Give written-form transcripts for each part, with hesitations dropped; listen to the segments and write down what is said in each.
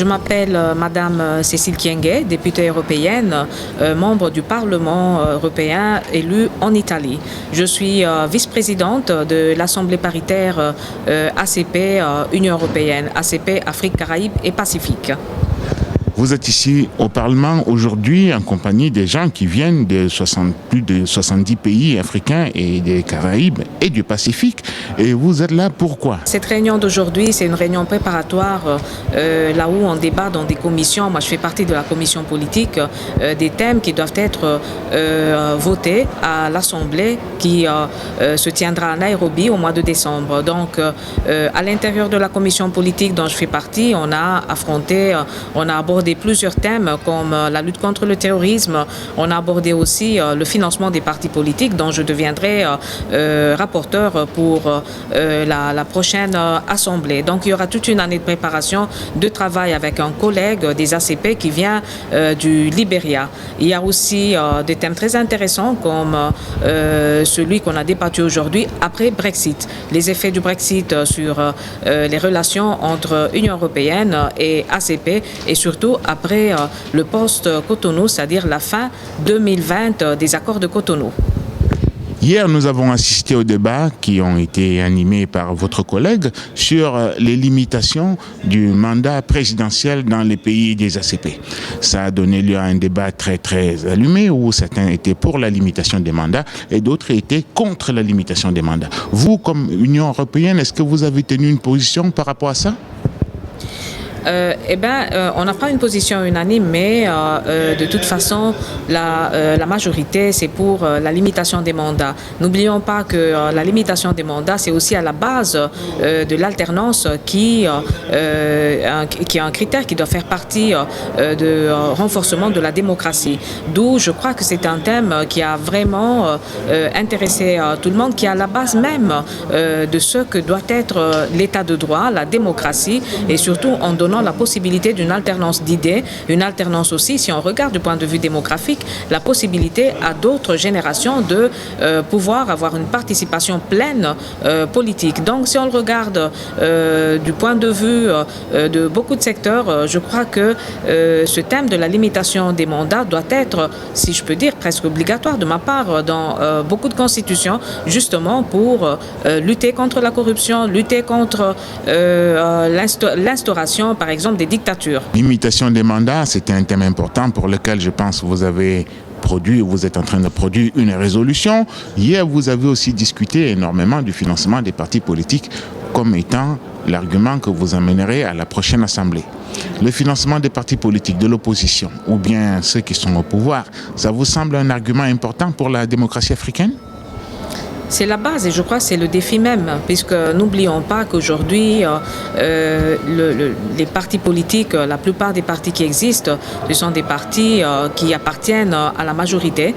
Je m'appelle Madame Cécile Kyenge, députée européenne, membre du Parlement européen élu en Italie. Je suis vice-présidente de l'Assemblée paritaire ACP Union européenne, ACP Afrique, Caraïbes et Pacifique. Vous êtes ici au Parlement aujourd'hui en compagnie des gens qui viennent de plus de 70 pays africains et des Caraïbes et du Pacifique. Et vous êtes là pourquoi? Cette réunion d'aujourd'hui, c'est une réunion préparatoire là où on débat dans des commissions. Moi, je fais partie de la commission politique, des thèmes qui doivent être votés à l'Assemblée qui se tiendra à Nairobi au mois de décembre. Donc, à l'intérieur de la commission politique dont je fais partie, on a abordé plusieurs thèmes comme la lutte contre le terrorisme. On a abordé aussi le financement des partis politiques dont je deviendrai rapporteur pour la prochaine assemblée. Donc il y aura toute une année de préparation, de travail avec un collègue des ACP qui vient du Libéria. Il y a aussi des thèmes très intéressants comme celui qu'on a débattu aujourd'hui après Brexit. Les effets du Brexit sur les relations entre Union européenne et ACP et surtout après le post-Cotonou, c'est-à-dire la fin 2020 des accords de Cotonou. Hier, nous avons assisté aux débats qui ont été animés par votre collègue sur les limitations du mandat présidentiel dans les pays des ACP. Ça a donné lieu à un débat très très allumé où certains étaient pour la limitation des mandats et d'autres étaient contre la limitation des mandats. Vous, comme Union européenne, est-ce que vous avez tenu une position par rapport à ça? On n'a pas une position unanime, mais de toute façon, la majorité, c'est pour la limitation des mandats. N'oublions pas que la limitation des mandats, c'est aussi à la base de l'alternance qui est un critère qui doit faire partie de renforcement de la démocratie. D'où je crois que c'est un thème qui a vraiment intéressé tout le monde, qui est à la base même de ce que doit être l'état de droit, la démocratie, et surtout en donnant la possibilité d'une alternance d'idées, une alternance aussi, si on regarde du point de vue démographique, la possibilité à d'autres générations de pouvoir avoir une participation pleine politique. Donc, si on le regarde du point de vue de beaucoup de secteurs, je crois que ce thème de la limitation des mandats doit être, si je peux dire, presque obligatoire de ma part dans beaucoup de constitutions, justement pour lutter contre la corruption, lutter contre l'instauration, par exemple, des dictatures. Limitation des mandats, c'était un thème important pour lequel je pense que vous êtes en train de produire une résolution. Hier, vous avez aussi discuté énormément du financement des partis politiques comme étant l'argument que vous amènerez à la prochaine assemblée. Le financement des partis politiques de l'opposition ou bien ceux qui sont au pouvoir, ça vous semble un argument important pour la démocratie africaine? C'est la base et je crois que c'est le défi même, puisque n'oublions pas qu'aujourd'hui, les partis politiques, la plupart des partis qui existent, ce sont des partis qui appartiennent à la majorité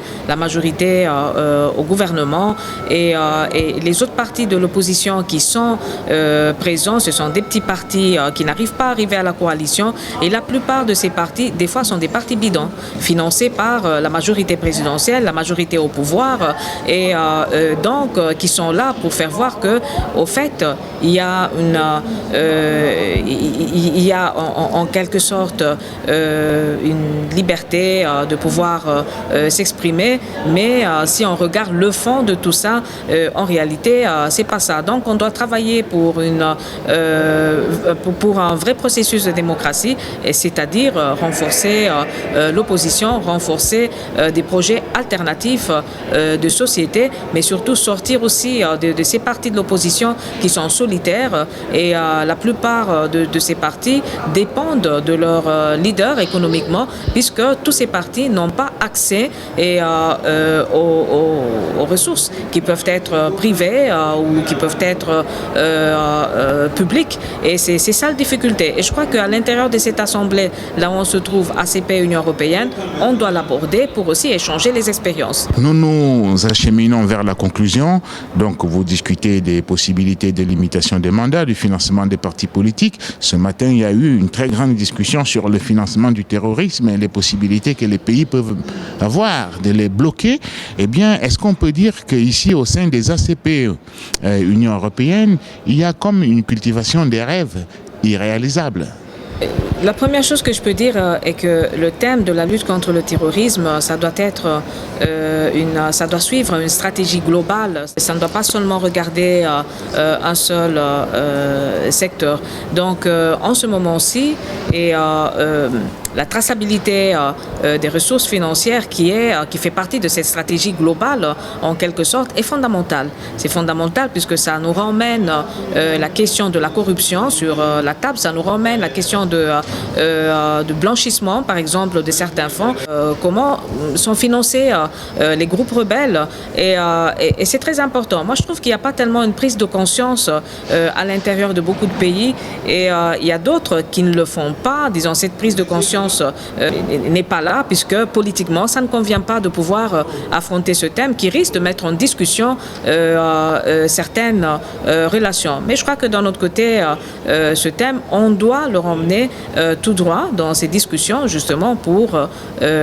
au gouvernement et les autres partis de l'opposition qui sont présents, ce sont des petits partis qui n'arrivent pas à arriver à la coalition et la plupart de ces partis, des fois, sont des partis bidons, financés par la majorité présidentielle, la majorité au pouvoir et donc qui sont là pour faire voir que, au fait, il y a en quelque sorte une liberté de pouvoir s'exprimer, mais si on regarde le fond de tout ça, en réalité, c'est pas ça. Donc, on doit travailler pour un vrai processus de démocratie, c'est-à-dire renforcer l'opposition, renforcer des projets alternatifs de société, mais surtout sortir aussi de ces partis de l'opposition qui sont solitaires et la plupart de ces partis dépendent de leurs leaders économiquement puisque tous ces partis n'ont pas accès aux ressources qui peuvent être privées ou qui peuvent être publiques et c'est ça la difficulté et je crois qu'à l'intérieur de cette assemblée là où on se trouve ACP Union européenne on doit l'aborder pour aussi échanger les expériences. Nous nous acheminons vers la conclusion. Donc vous discutez des possibilités de limitation des mandats, du financement des partis politiques. Ce matin, il y a eu une très grande discussion sur le financement du terrorisme et les possibilités que les pays peuvent avoir de les bloquer. Eh bien, est-ce qu'on peut dire qu'ici, au sein des ACP Union européenne, il y a comme une cultivation des rêves irréalisables? La première chose que je peux dire est que le thème de la lutte contre le terrorisme, ça doit être ça doit suivre une stratégie globale. Ça ne doit pas seulement regarder un seul secteur. Donc, en ce moment-ci, et la traçabilité des ressources financières qui fait partie de cette stratégie globale, en quelque sorte, est fondamentale. C'est fondamental puisque ça nous ramène la question de la corruption sur la table, ça nous ramène la question de blanchissement, par exemple, de certains fonds, comment sont financés les groupes rebelles, et c'est très important. Moi, je trouve qu'il n'y a pas tellement une prise de conscience à l'intérieur de beaucoup de pays, et il y a d'autres qui ne le font pas. Disons, cette prise de conscience n'est pas là, puisque politiquement, ça ne convient pas de pouvoir affronter ce thème qui risque de mettre en discussion certaines relations. Mais je crois que d'un autre côté, ce thème, on doit le ramener tout droit dans ces discussions, justement, pour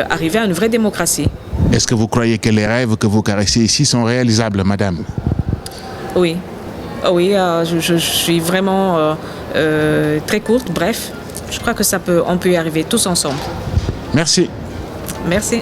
arriver à une vraie démocratie. Est-ce que vous croyez que les rêves que vous caressez ici sont réalisables, madame? Oui. Oui, je suis vraiment très courte. Bref, je crois que on peut y arriver tous ensemble. Merci. Merci.